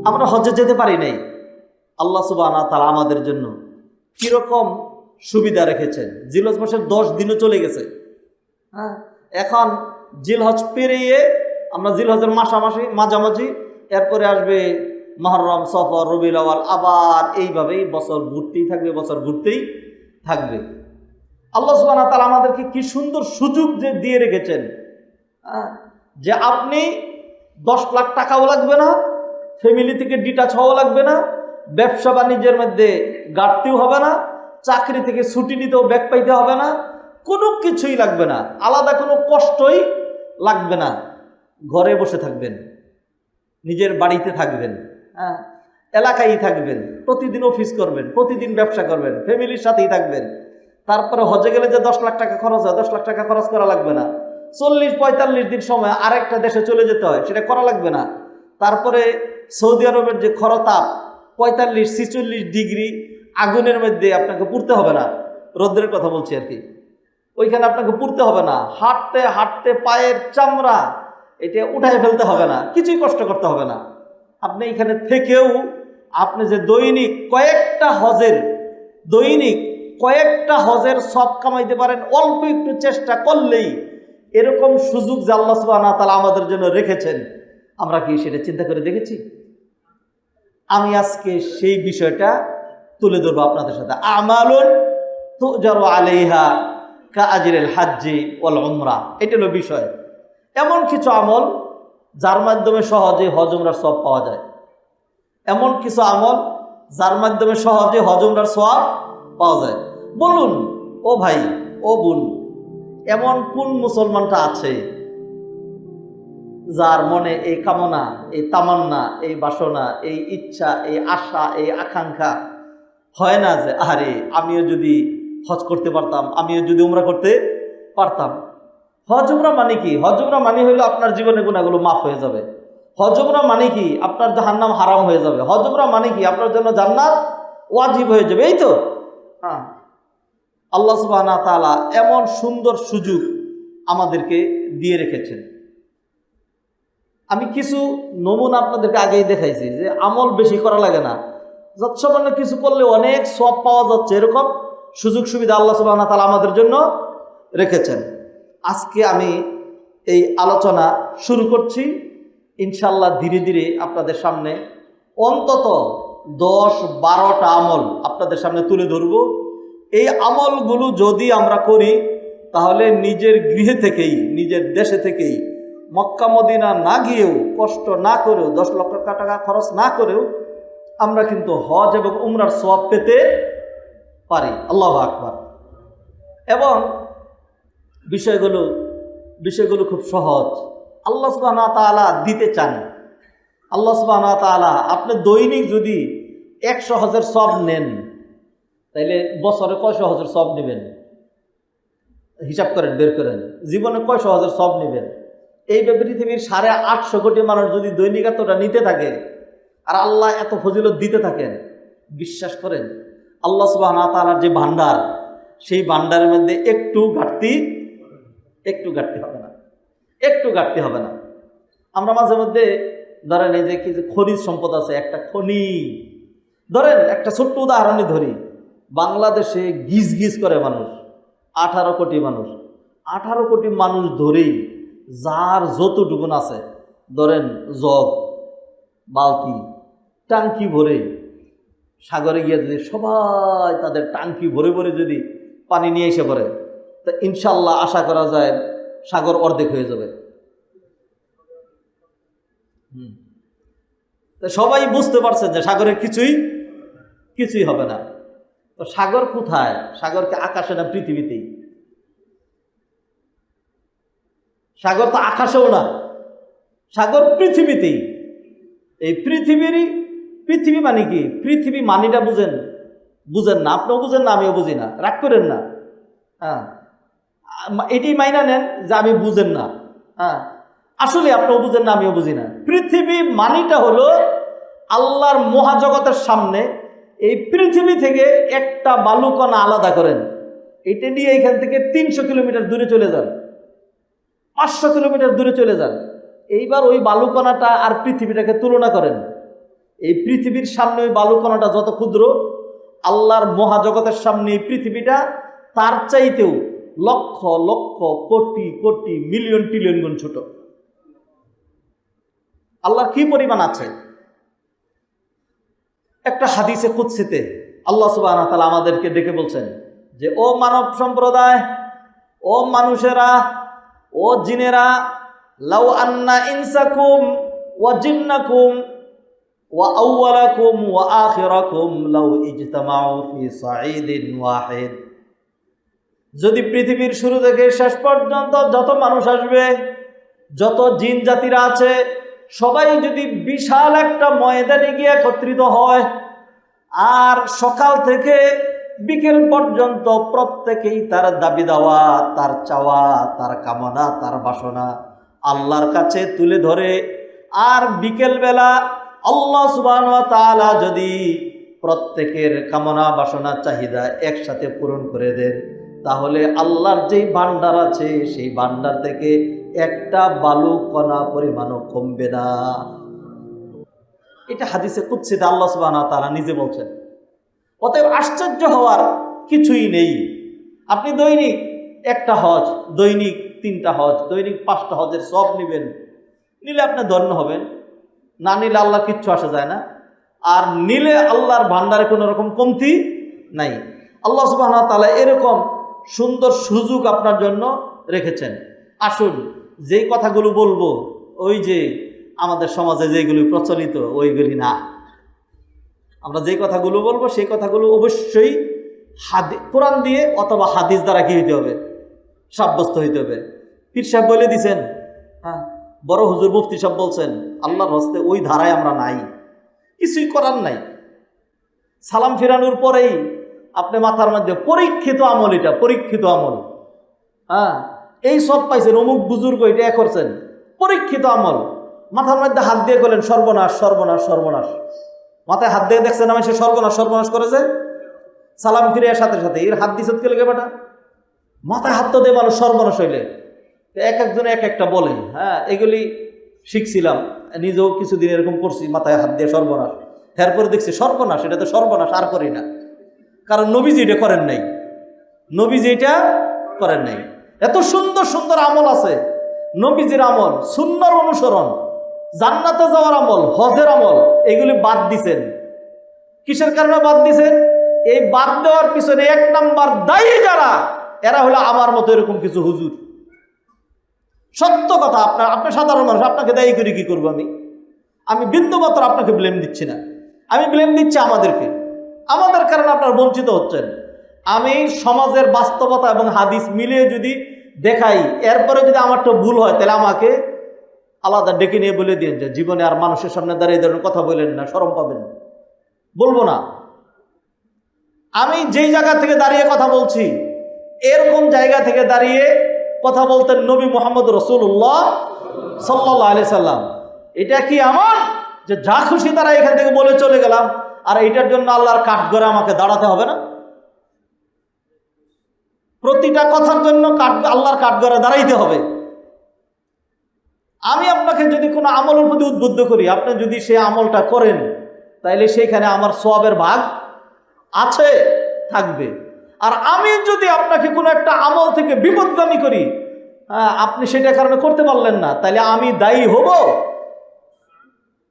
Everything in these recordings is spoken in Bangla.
আমরা হজে যেতে পারি নাই। আল্লাহ সুবহানাহু ওয়া তাআলা আমাদের জন্য কিরকম সুবিধা রেখেছেন। জিলহজ মাসের 10 দিনও চলে গেছে। হ্যাঁ, এখন জিলহজ পেরিয়ে আমরা জিলহজের মাঝামাঝি, এরপরে আসবে মুহররম, সফর, রবিউল আউয়াল, আবার এইভাবেই বছর ঘুরতেই থাকবে। আল্লাহ সুবহানাহু ওয়া তাআলা আমাদেরকে কি সুন্দর সুযোগ যে দিয়ে রেখেছেন, যে আপনি 10 লাখ টাকাও লাগবে না, ফ্যামিলি থেকে ডিটাচ হওয়া লাগবে না, ব্যবসা বাণিজ্যের মধ্যে ঘাটতিও হবে না, চাকরি থেকে ছুটি নিতেও ব্যাক পাইতে হবে না, কোনো কিছুই লাগবে না, আলাদা কোনো কষ্টই লাগবে না। ঘরে বসে থাকবেন, নিজের বাড়িতে থাকবেন, এলাকায় থাকবেন, প্রতিদিন অফিস করবেন, প্রতিদিন ব্যবসা করবেন, ফ্যামিলির সাথেই থাকবেন। তারপরে হজে গেলে যে 10 লাখ টাকা খরচ হয়, 10 লাখ টাকা খরচ করা লাগবে না। 40-45 দিন সময় আরেকটা দেশে চলে যেতে হয়, সেটা করা লাগবে না। তারপরে সৌদি আরবের যে খরতাপ 45-46 ডিগ্রি আগুনের মধ্যে আপনাকে পুড়তে হবে না, রৌদ্রের কথা বলছি আর কি, ওইখানে আপনাকে পুড়তে হবে না, হাঁটতে হাঁটতে পায়ের চামড়া এটা উঠায় ফেলতে হবে না, কিছুই কষ্ট করতে হবে না। আপনি এখানে থেকেও আপনি যে দৈনিক কয়েকটা হজের সব কামাইতে পারেন, অল্প একটু চেষ্টা করলেই। এরকম সুযোগ যে আল্লাহ সুবহানাহু ওয়া তাআলা আমাদের জন্য রেখেছেন, আমরা কি সেটা চিন্তা করে দেখেছি? আমি আজকে সেই বিষয়টা তুলে ধরবো আপনাদের সাথে। আমালুন তুজারু আলাইহা কাআজরিল হাজ্জি ওয়াল উমরা, এটা হলো বিষয়। এমন কিছু আমল যার মাধ্যমে সহজে হজ উমরার সওয়াব পাওয়া যায়, এমন কিছু আমল যার মাধ্যমে সহজে হজ উমরার সওয়াব পাওয়া যায়। বলুন ও ভাই, ও বোন, এমন কোন মুসলমানটা আছে যার মনে এই কামনা, এই তামান্না, এই বাসনা, এই ইচ্ছা, এই আশা, এই আকাঙ্ক্ষা হয় না যে আরে আমিও যদি হজ করতে পারতাম, আমিও যদি উমরা করতে পারতাম। হজ উমরা মানে কি? হজ উমরা মানে হইলো আপনার জীবনের গুনাহগুলো মাফ হয়ে যাবে। হজ উমরা মানে কি? আপনার জাহান্নাম হারাম হয়ে যাবে। হজ উমরা মানে কি? আপনার জন্য জান্নাত ওয়াজিব হয়ে যাবে। এই তো, হ্যাঁ, আল্লাহ সুবহানাহু ওয়া তাআলা এমন সুন্দর সুযোগ আমাদেরকে দিয়ে রেখেছেন। আমি কিছু নমুনা আপনাদেরকে আগেই দেখাইছি যে আমল বেশি করা লাগে না, যৎসামান্য কিছু করলে অনেক সওয়াব পাওয়া যাচ্ছে। এরকম সুযোগ সুবিধা আল্লাহ সুবহানাহু ওয়া তাআলা আমাদের জন্য রেখেছেন। আজকে আমি এই আলোচনা শুরু করছি, ইনশাআল্লাহ ধীরে ধীরে আপনাদের সামনে অন্তত 10-12টা আমল আপনাদের সামনে তুলে ধরব। এই আমলগুলো যদি আমরা করি তাহলে নিজের গৃহে থেকেই, নিজের দেশে থেকেই, মক্কা মদিনা না গিয়েও, কষ্ট না করেও, 10 লক্ষ টাকা খরচ না করেও আমরা কিন্তু হজ এবং উমরার সওয়াব পেতে পারি। আল্লাহু আকবার। এবং বিষয়গুলো খুব সহজ। আল্লাহ সুবহানাহু ওয়া তাআলা দিতে চান। আল্লাহ সুবহানাহু ওয়া তাআলা আপনি দৈনিক যদি 100 হজের সওয়াব নেন, তাইলে বছরে কয়শো হজের সওয়াব নেবেন? হিসাব করেন, বের করেন, জীবনে কয়শো হজের সওয়াব নেবেন? এই পৃথিবীর 850 কোটি মানুষ যদি দৈনিক এতটা নিতে থাকে আর আল্লাহ এত ফজিলত দিতে থাকেন, বিশ্বাস করেন আল্লাহ সুবহানাহু ওয়া তাআলার যে ভান্ডার, সেই ভান্ডারের মধ্যে একটু ঘাটতি হবে না। আমরা মাঝে মধ্যে ধরেন এই যে কিছু খনিজ সম্পদ আছে, একটা খনি ধরেন, একটা ছোট্ট উদাহরণই ধরি, বাংলাদেশে গিজ করে মানুষ 18 কোটি মানুষ। 18 কোটি মানুষ ধরেই যার যতটুকুন আছে, ধরেন জগ, বালতি, টাঙ্কি ভরে সাগরে গিয়ে যদি সবাই তাদের টাঙ্কি ভরে ভরে যদি পানি নিয়ে এসে পড়ে, তা ইনশাল্লাহ আশা করা যায় সাগর অর্ধেক হয়ে যাবে। তো সবাই বুঝতে পারছেন যে সাগরের কিছুই হবে না। তো সাগর কোথায়? সাগর কি আকাশে না পৃথিবীতেই? সাগর তো আকাশেও না, সাগর পৃথিবীতেই। এই পৃথিবী মানে কি? পৃথিবী মানিটা বুঝেন না, আপনিও বুঝেন না, আমিও বুঝি না, রাগ করেন না। হ্যাঁ, এটাই মাইনা নেন যে আমি বুঝেন না। হ্যাঁ, আসলে আপনিও বুঝেন না, আমিও বুঝি না। পৃথিবী মানিটা হলো আল্লাহর মহাজগতের সামনে এই পৃথিবী থেকে একটা বালুকণা আলাদা করেন, এটা নিয়ে এখান থেকে 300 কিলোমিটার দূরে চলে যান, 500 কিলোমিটার দূরে চলে যান। এইবার ওই বালুকণাটা আর পৃথিবীটাকে তুলনা করেন। এই পৃথিবীর সামনে ওই বালুকণাটা যত ক্ষুদ্র, আল্লাহর মহাজগতের সামনে এই পৃথিবীটা তার চাইতেও লক্ষ লক্ষ কোটি কোটি মিলিয়ন ট্রিলিয়ন গুণ ছোট। আল্লাহর কি পরিমাণ আছে। একটা হাদিসে কুদসিতে আল্লাহ সুবহানাহু ওয়া তাআলা আমাদেরকে ডেকে বলছেন যে, ও মানব সম্প্রদায়, ও মানুষেরা, ও জিনেরা, লাউ আন্না ইনসাকুম ওয়া জিন্নাকুম ওয়া আউওয়ালাকুম ওয়া আখিরাকুম লাউ ইজতামাউ ফি সাঈদিন ওয়াহিদ। যদি পৃথিবীর শুরু থেকে শেষ পর্যন্ত যত মানুষ আসবে, যত জিন জাতিরা আছে, সবাই যদি বিশাল একটা ময়দানে গিয়ে একত্রিত হয়, আর সকাল থেকে বিকেল পর্যন্ত প্রত্যেকেই তার দাবি দাওয়া, তার চাওয়া, তার কামনা, তার বাসনা আল্লাহর কাছে তুলে ধরে, আর বিকেলবেলা আল্লাহ সুবহানাহু ওয়া তাআলা যদি প্রত্যেকের কামনা বাসনা চাহিদা একসাথে পূরণ করে দেন, তাহলে আল্লাহর যেই ভান্ডার আছে সেই ভান্ডার থেকে একটা বালু কণা পরিমাণও কমবে না। এটা হাদিসে কুদসিতে আল্লাহ সুবহানাহু ওয়া তাআলা নিজে বলছেন। অতএব আশ্চর্য হওয়ার কিছুই নেই। আপনি দৈনিক একটা হজ, দৈনিক 3টা হজ, দৈনিক 5টা হজের সব নেবেন, নিলে আপনি ধন্য হবেন, না নিলে আল্লাহ কিচ্ছু আসে যায় না। আর নিলে আল্লাহর ভান্ডারে কোনো রকম কমতি নাই। আল্লাহ সুবহানাহু ওয়া তাআলা এরকম সুন্দর সুযোগ আপনার জন্য রেখেছেন। আসুন, যেই কথাগুলো বলবো ওই যে আমাদের সমাজে যেগুলি প্রচলিত ওইগুলি না। আমরা যেই কথাগুলো বলবো সেই কথাগুলো অবশ্যই কোরআন দিয়ে অথবা হাদিস দ্বারা কি হইতে হবে, সাব্যস্ত হইতে হবে। পীর সাহেব বলে দিছেন, হ্যাঁ, বড় হুজুর মুফতি সাহেব বলছেন, আল্লাহর হস্তে ওই ধারায় আমরা নাই, কিছুই করার নাই। সালাম ফিরানোর পরেই আপনি মাথার মধ্যে পরীক্ষিত আমল, এটা পরীক্ষিত আমল, হ্যাঁ, এই সব পাইছেন, অমুক বুজুর্গ এটা করছেন, পরীক্ষিত আমল। মাথার মধ্যে হাত দিয়ে বলেন সর্বনাশ সর্বনাশ সর্বনাশ, মাথায় হাত দিয়ে দেখছেন আমি সে সর্বনাশ সর্বনাশ করেছে। সালাম ফিরে সাথে সাথে এর হাত দিছত কে লেগে বেটা, মাথায় হাত তো দিয়ে মানুষ সর্বনাশ হইলে। এক একজনে এক একটা বলে, হ্যাঁ, এগুলি শিখছিলাম, নিজেও কিছুদিন এরকম করছি, মাথায় হাত দিয়ে সর্বনাশ। এরপরে দেখছি সর্বনাশ, এটা তো সর্বনাশ, আর করি না। কারণ নবীজি এটা করেন নাই, নবীজি এটা করেন নাই। এত সুন্দর সুন্দর আমল আছে, নবীজির আমল, সুন্নাহর অনুসরণ, জান্নাতে যাওয়ার আমল, হজের আমল, এগুলি বাদ দিছেন। কিসের কারণে বাদ দিছেন? এই বাদ দেওয়ার পিছনে 1 নাম্বার দায়ী যারা, এরা হলো আমার মতো এরকম কিছু হুজুর। সত্য কথা, আপনি সাধারণ মানুষ, আপনাকে দায়ী করে কি করবো আমি বিন্দুমাত্র আপনাকে ব্লেম দিচ্ছি না, আমি ব্লেম দিচ্ছি আমাদের কারণে আপনারা বঞ্চিত হচ্ছেন। আমি সমাজের বাস্তবতা এবং হাদিস মিলিয়ে যদি দেখাই, এরপরে যদি আমারটা ভুল হয়, তাহলে আমাকে আলাদা ডেকে নিয়ে বলে দিন যে জীবনে আর মানুষের সামনে দাঁড়িয়ে দাঁড়িয়ে কথা বলেন না, শরম পাবেন। বলবো না। আমি যেই জায়গা থেকে দাঁড়িয়ে কথা বলছি, এরকম জায়গা থেকে দাঁড়িয়ে কথা বলতেন নবী মুহাম্মদ রাসূলুল্লাহ সাল্লাল্লাহু আলাইহি সাল্লাম। এটা কি আমার যে যা খুশি তারা এখান থেকে বলে চলে গেলাম, আর এটার জন্য আল্লাহর কাঠগড়ে আমাকে দাঁড়াতে হবে না? প্রতিটা কথার জন্য আল্লাহর কাঠগড়ে দাঁড়াইতে হবে। আমি আপনাকে যদি কোনো আমলের প্রতি উদ্বুদ্ধ করি, আপনি যদি সেই আমলটা করেন, তাইলে সেইখানে আমার সওয়াবের ভাগ আছে, থাকবে। আর আমি যদি আপনাকে কোনো একটা আমল থেকে বিপদগামী করি, আপনি সেটা কারণে করতে পারলেন না, তাইলে আমি দায়ী হব?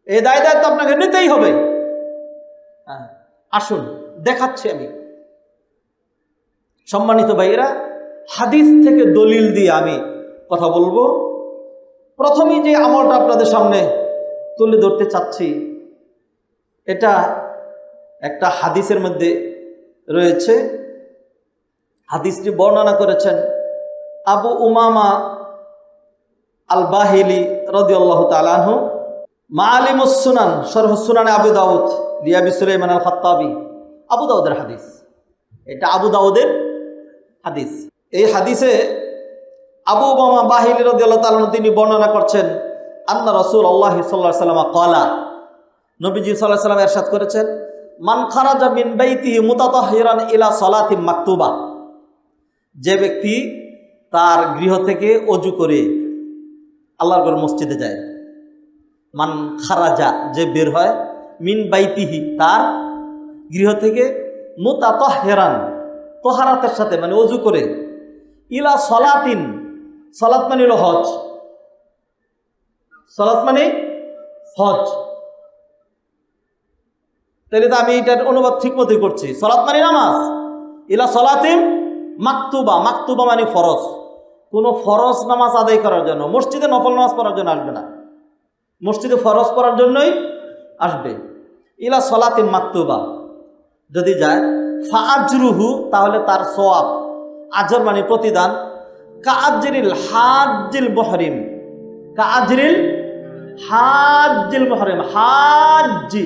এই দায়িত্ব আপনাকে নিতেই হবে। আসুন দেখাচ্ছি আমি। সম্মানিত ভাইয়েরা, হাদিস থেকে দলিল দিয়ে আমি কথা বলবো। প্রথমেই যে আমলটা আপনাদের সামনে তুলে ধরতে চাচ্ছি, এটা একটা হাদিসের মধ্যে রয়েছে। হাদিসটি বর্ণনা করেছেন আবু উমামা আল বাহিলি রাদিয়াল্লাহু তাআলা আনহু। মাআলিমুস সুনান, শরহ সুনানে আবু দাউদ, লিআবি সুলাইমান আল খাত্তাবি, আবু দাউদের হাদিস। এটা আবু দাউদের হাদিস। এই হাদিসে আবু উমামা বাহিলি রাদিয়াল্লাহু তাআলা তিনি বর্ণনা করছেন, আন্না রাসূলুল্লাহ সাল্লাল্লাহু আলাইহি ওয়াসাল্লাম ক্বালা, নবীজি সাল্লাল্লাহু আলাইহি ওয়াসাল্লাম ইরশাদ করেছেন, মান খারাজা মিন বাইতিহি মুতাতাহহিরান ইলা সালাতিন মাকতুবা, যে ব্যক্তি তার গৃহ থেকে অজু করে আল্লাহর ঘর মসজিদে যায়। মান খারাজা, যে বের হয়, মিন বাইতিহি, তার গৃহ থেকে, মুতাতাহহিরান, তহারাতের সাথে মানে অজু করে, ইলা সলাতিন, সলাত মানে হলো হজ, সলাত মানে হজ। তাহলে তো আমি এটার অনুবাদ ঠিক মতোই করছি। সলাত মানে নামাজ, ইলা সলাতিন মাকতুবা, মাকতুবা মানে ফরজ। কোনো ফরজ নামাজ আদায় করার জন্য, মসজিদে নফল নামাজ পড়ার জন্য আসবে না, মসজিদে ফরজ পড়ার জন্যই আসবে। ইলা সলাতিন মাকতুবা যদি যায়, ফাআজরুহু, তাহলে তার সওয়াব, আজর মানে প্রতিদান, কাআজরিল হাজ্জিল মুহরিম, কাআজরিল হাজ্জিল মুহরিম, হাজ্জি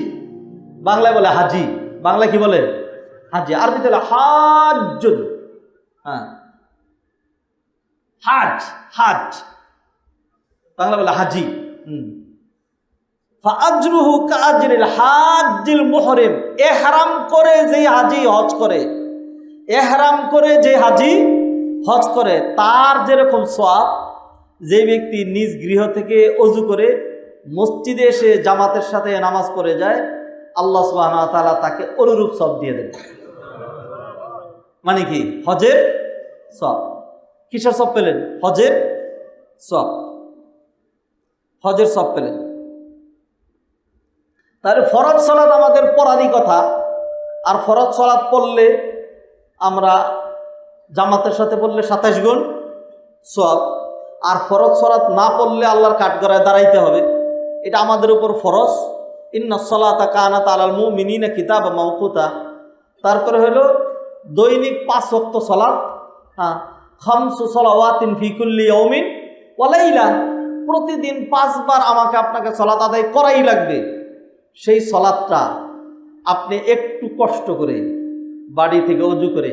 বাংলায় বলে হাজি, বাংলায় কি বলে হাজি, আরবিতে বলে হাজ্জুল, হ্যাঁ হাজ, হাজ বাংলা বলে হাজি। ফাআজরুহু কাআজরিল হাজ্জিল মুহরিম, ইহরাম করে যে হাজি হজ করে, ইহরাম করে যে হাজি হজ করে তার যেরকম সওয়াব, যে ব্যক্তি নিজ গৃহ থেকে অজু করে মসজিদে এসে জামাতের সাথে নামাজ পড়ে যায়, আল্লাহ সুবহানাহু ওয়া তাআলা তাকে অনুরূপ সওয়াব দিয়ে দেন। মানে কি? হজের সওয়াব। কিসের সওয়াব পেলেন? হজের সওয়াব, হজের সওয়াব পেলেন। তাহলে ফরজ সালাত আমাদের পড়ারই কথা, আর ফরজ সালাত পড়লে আমরা জামাতের সাথে পড়লে 27 গুণ সওয়াব, আর ফরজ সালাত না পড়লে আল্লাহর কাঠগড়ায় দাঁড়াইতে হবে, এটা আমাদের উপর ফরজ। ইন্নাস সালাতা কানাত আলাল মুমিনিনা কিতাবাম মাওকুতা। তারপরে হলো দৈনিক 5 ওয়াক্ত সালাত, খামসু সালাওয়াতিন ফি কুল্লি ইয়াউমিন ওয়া লাইলা, প্রতিদিন 5 বার আমাকে আপনাকে সালাত আদায় করাই লাগবে। সেই সালাতটা আপনি একটু কষ্ট করে বাড়ি থেকে ওযু করে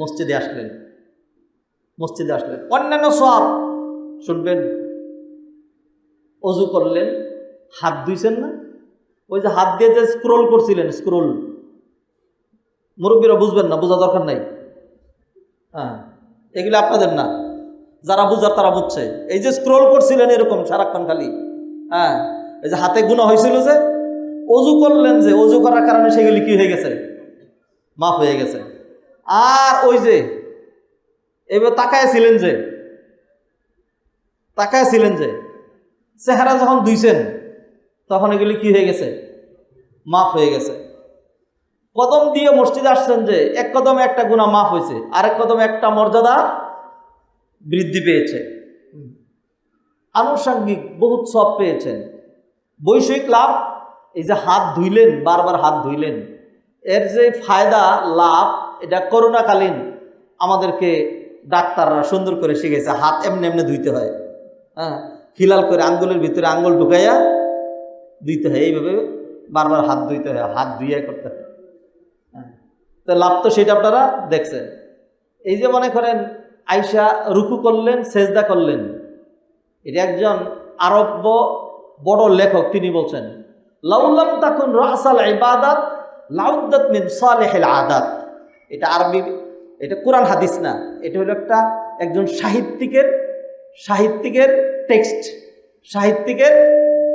মসজিদে আসলেন, মসজিদে আসলেন, অন্যান্য সওয়াব শুনবেন। ওযু করলেন, হাত ধুইছেন না, ওই যে হাত দিয়ে যে স্ক্রল করছিলেন, স্ক্রল মুরব্বীরা বুঝবেন না, বোঝা দরকার নাই, হ্যাঁ এগুলো আপনাদের না, যারা বুঝার তারা বুঝছে। এই যে স্ক্রল করছিলেন এরকম সারাক্ষণ খালি, হ্যাঁ এই যে হাতে গুনাহ হয়েছিল, যে ওযু করলেন, যে ওযু করার কারণে সেগুলি কি হয়ে গেছে? মাফ হয়ে গেছে। আর ওই যে এবার তাকায়াছিলেন, যে তাকায়াছিলেন, যে চেহারা যখন ধুইছেন তখন এগুলি কি হয়ে গেছে? মাফ হয়ে গেছে। কদম দিয়ে মসজিদে আসছেন, যে এক কদমে একটা গুনাহ মাফ হয়েছে, আরেক কদমে একটা মর্যাদা বৃদ্ধি পেয়েছে, আনুষঙ্গিক বহুত সব পেয়েছেন। বৈষয়িক লাভ, এই যে হাত ধুইলেন, বারবার হাত ধুইলেন, এর যে ফায়দা লাভ, এটা করোনাকালীন আমাদেরকে ডাক্তাররা সুন্দর করে শিখেছে। হাত এমনি এমনি ধুইতে হয়, হ্যাঁ খিলাল করে আঙ্গুলের ভিতরে আঙ্গুল ঢুকাইয়া ধুইতে হয়, এইভাবে বারবার হাত ধুইতে হয়, হাত ধুইয়া করতে হয়। তো লাভ তো সেটা আপনারা দেখছেন। এই যে মনে করেন আয়েশা রুকু করলেন, সেজদা করলেন, এটা একজন আরব্য বড় লেখক, তিনি বলছেন লাউলাম তাকুন রাসাল ইবাদাত লাউদ্দাত মিন সালিহিল আদাত। এটা আরবি, এটা কোরআন হাদিস না, এটা হলো একজন সাহিত্যিকের টেক্সট, সাহিত্যিকের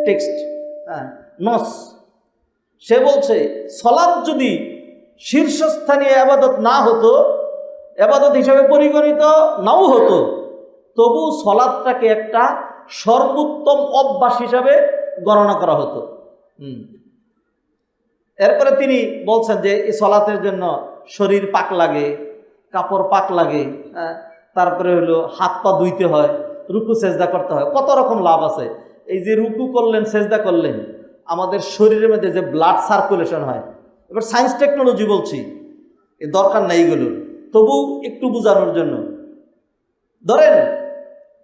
টেক্সট, হ্যাঁ নস। সে বলছে সালাত যদি শীর্ষস্থানীয় ইবাদত না হতো, ইবাদত হিসাবে পরিগণিত নাও হতো, তবু সালাতটাকে একটা সর্বোত্তম অভ্যাস হিসাবে গণনা করা হতো। এরপরে তিনি বলছেন যে এই সালাতের জন্য শরীর পাক লাগে, কাপড় পাক লাগে, তারপরে হলো হাত পা ধুইতে হয়, রুকু সেজদা করতে হয়, কত রকম লাভ আছে। এই যে রুকু করলেন, সেজদা করলেন, আমাদের শরীরের মধ্যে যে ব্লাড সার্কুলেশন হয়, এবার সায়েন্স টেকনোলজি বলছি, এ দরকার নাই এগুলোর, তবু একটু বোঝানোর জন্য। ধরেন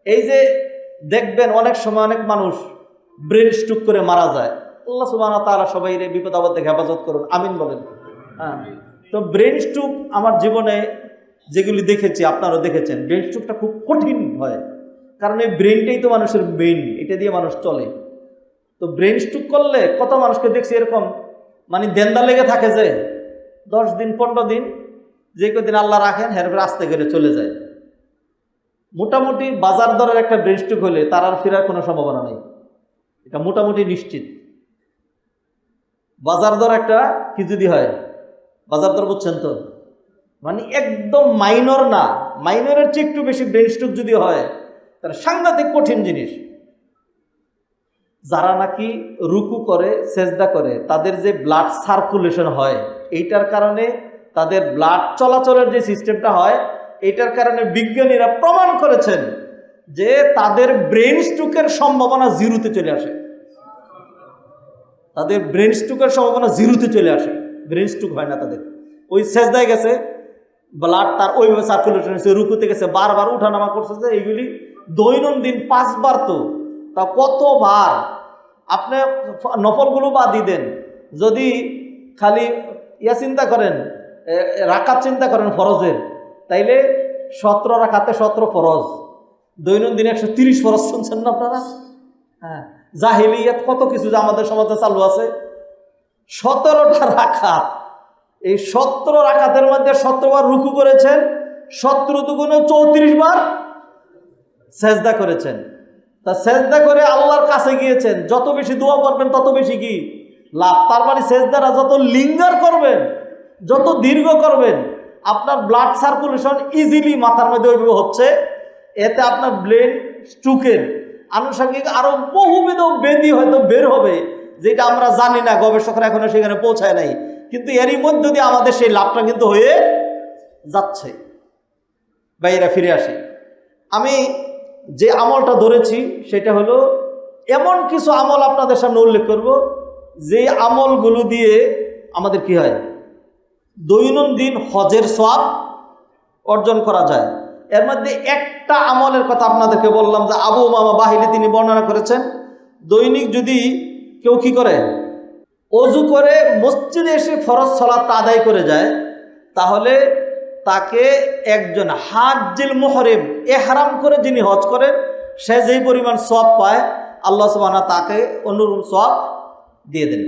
এই যে দেখবেন অনেক সময় অনেক মানুষ ব্রেন স্ট্রোক করে মারা যায়, আল্লাহ সুবহানাহু ওয়া তাআলা সবাই বিপদ আপদ থেকে হেফাজত করুন, আমিন বলেন। হ্যাঁ তো ব্রেন স্ট্রোক আমার জীবনে যেগুলি দেখেছি, আপনারাও দেখেছেন, ব্রেন স্ট্রোকটা খুব কঠিন হয়, কারণ এই ব্রেনটাই তো মানুষের মেইন, এটা দিয়ে মানুষ চলে। তো ব্রেন স্ট্রোক করলে কত মানুষকে দেখছি এরকম, মানে দেন্দা লেগে থাকে, যে 10 দিন 15 দিন যে কদিন আল্লাহ রাখেন হেরপর আস্তে করে চলে যায়। মোটামুটি বাজার দরের একটা ব্রেন স্ট্রোক হলে তার আর ফেরার কোনো সম্ভাবনা নেই, এটা মোটামুটি নিশ্চিত। বাজার দর একটা কি যদি হয়, বাজার দর বুঝছেন তো, মানে একদম মাইনর না, মাইনরের চেয়ে একটু বেশি ব্রেন স্ট্রোক যদি হয় তাহলে সাংঘাতিক কঠিন জিনিস। যারা নাকি রুকু করে সেজদা করে তাদের যে ব্লাড সার্কুলেশন হয়, এইটার কারণে তাদের ব্লাড চলাচলের যে সিস্টেমটা হয়, এইটার কারণে বিজ্ঞানীরা প্রমাণ করেছেন যে তাদের ব্রেন স্ট্রোকের সম্ভাবনা জিরোতে চলে আসে। তাদের ব্রেন স্ট্রোকের সম্ভাবনা জিরোতে চলে আসে, ব্রেন স্ট্রোক হয় না তাদের। ওই সেজদায় গেছে, ব্লাড তার ওইভাবে সার্কুলেশন হয়েছে, রুকুতে গেছে, বারবার উঠানামা করছে, যে এইগুলি দৈনন্দিন 5 বার, তো তা কতবার আপনি নফলগুলো বাদই দেন, যদি খালি চিন্তা করেন, রাকাত চিন্তা করেন ফরজের, তাইলে 17 রাকাতে 17 ফরজ, দৈনন্দিন 130 ফরজ। শুনছেন না আপনারা? হ্যাঁ, জাহিলিয়াত কত কিছু যে আমাদের সমাজে চালু আছে। 17টা রাকাত, এই 17 রাকাতের মধ্যে 17 বার রুকু করেছেন, 17 দুগুণে 34 বার সেজদা করেছেন। তা সেজদা করে আল্লাহর কাছে গিয়েছেন, যত বেশি দোয়া করবেন তত বেশি কি লাভ। তার মানে সেজদারা যত লিঙ্গার করবেন, যত দীর্ঘ করবেন, আপনার ব্লাড সার্কুলেশন ইজিলি মাথার মধ্যে ওইভাবে হচ্ছে, এতে আপনার ব্রেন স্ট্রোকের আনুষঙ্গিক আরো বহুবিধ ব্যাধি হয়তো বের হবে, যেটা আমরা জানি না, গবেষকরা এখনো সেখানে পৌঁছায় নাই, কিন্তু এরই মধ্যে দিয়ে আমাদের সেই লাভটা কিন্তু হয়ে যাচ্ছে। বাইরে ফিরে আসি, আমি যে আমলটা ধরেছি সেটা হলো, এমন কিছু আমল আপনাদের সামনে উল্লেখ করব যে আমলগুলো দিয়ে আমাদের কি হয়, দৈনন্দিন হজের সওয়াব অর্জন করা যায়। এর মধ্যে একটা আমলের কথা আপনাদেরকে বললাম, যে আবু উমামা বাহিলি তিনি বর্ণনা করেছেন, দৈনিক যদি কেউ কি করে, অজু করে মসজিদে এসে ফরজ সালাত আদায় করে যায়, তাহলে তাকে একজন হাজ্জিল মুহরিম, ইহরাম করে যিনি হজ করেন, সে যেই পরিমাণ সওয়াব পায়, আল্লাহ সুবহানাহু ওয়া তাআলা তাকে অনুরূপ সওয়াব দিয়ে দেন।